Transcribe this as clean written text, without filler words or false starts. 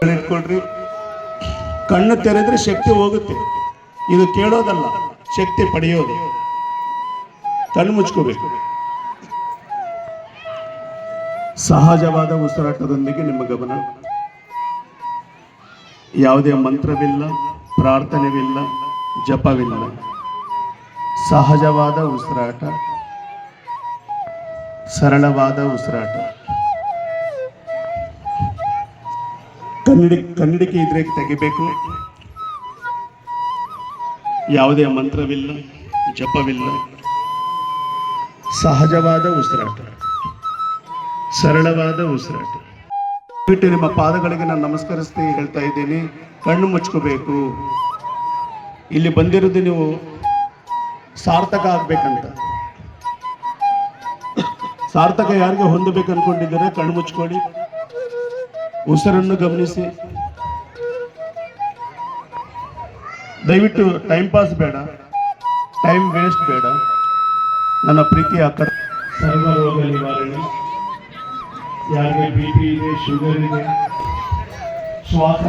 ಇಟ್ಕೊಳ್ರಿ. ಕಣ್ಣು ತೆರೆದ್ರೆ ಶಕ್ತಿ ಹೋಗುತ್ತೆ. ಇದು ಕೇಳೋದಲ್ಲ, ಶಕ್ತಿ ಪಡೆಯೋದು. ಕಣ್ಣು ಮುಚ್ಕೋಬೇಕು. ಸಹಜವಾದ ಉಸಿರಾಟದೊಂದಿಗೆ ನಿಮ್ಮ ಗಮನ. ಯಾವುದೇ ಮಂತ್ರವಿಲ್ಲ, ಪ್ರಾರ್ಥನೆವಿಲ್ಲ, ಜಪವಿಲ್ಲ. ಸಹಜವಾದ ಉಸಿರಾಟ, ಸರಳವಾದ ಉಸಿರಾಟ. ಕನ್ನಡಿಕೆ ಇದ್ರೆ ತೆಗಿಬೇಕು. ಯಾವುದೇ ಮಂತ್ರವಿಲ್ಲ, ಜಪವಿಲ್ಲ. ಸಹಜವಾದ ಉಸಿರಾಟ, ಸರಳವಾದ ಉಸಿರಾಟ. ಬಿಟ್ಟು ನಿಮ್ಮ ಪಾದಗಳಿಗೆ ನಾನು ನಮಸ್ಕರಿಸ್ತೀನಿ ಹೇಳ್ತಾ ಇದ್ದೀನಿ. ಕಣ್ಣು ಮುಚ್ಕೋಬೇಕು. ಇಲ್ಲಿ ಬಂದಿರೋದು ನೀವು ಸಾರ್ಥಕ ಆಗ್ಬೇಕಂತ. ಸಾರ್ಥಕ ಯಾರಿಗೆ ಹೊಂದಬೇಕು ಅನ್ಕೊಂಡಿದ್ದೀರಾ? ಕಣ್ಣು ಮುಚ್ಕೊಳ್ಳಿ, ಉಸಿರನ್ನು ಗಮನಿಸಿ. ದಯವಿಟ್ಟು ಟೈಮ್ ಪಾಸ್ ಬೇಡ, ಟೈಮ್ ವೇಸ್ಟ್ ಬೇಡ. ನನ್ನ ಪ್ರೀತಿ ಅಕ್ಕ ಸರ್ವರೋಗ ನಿವಾರಣೆ. ಯಾರಿಗೆ BP ಇದೆ, ಶುಗರ್ ಇದೆ, ಶ್ವಾಸ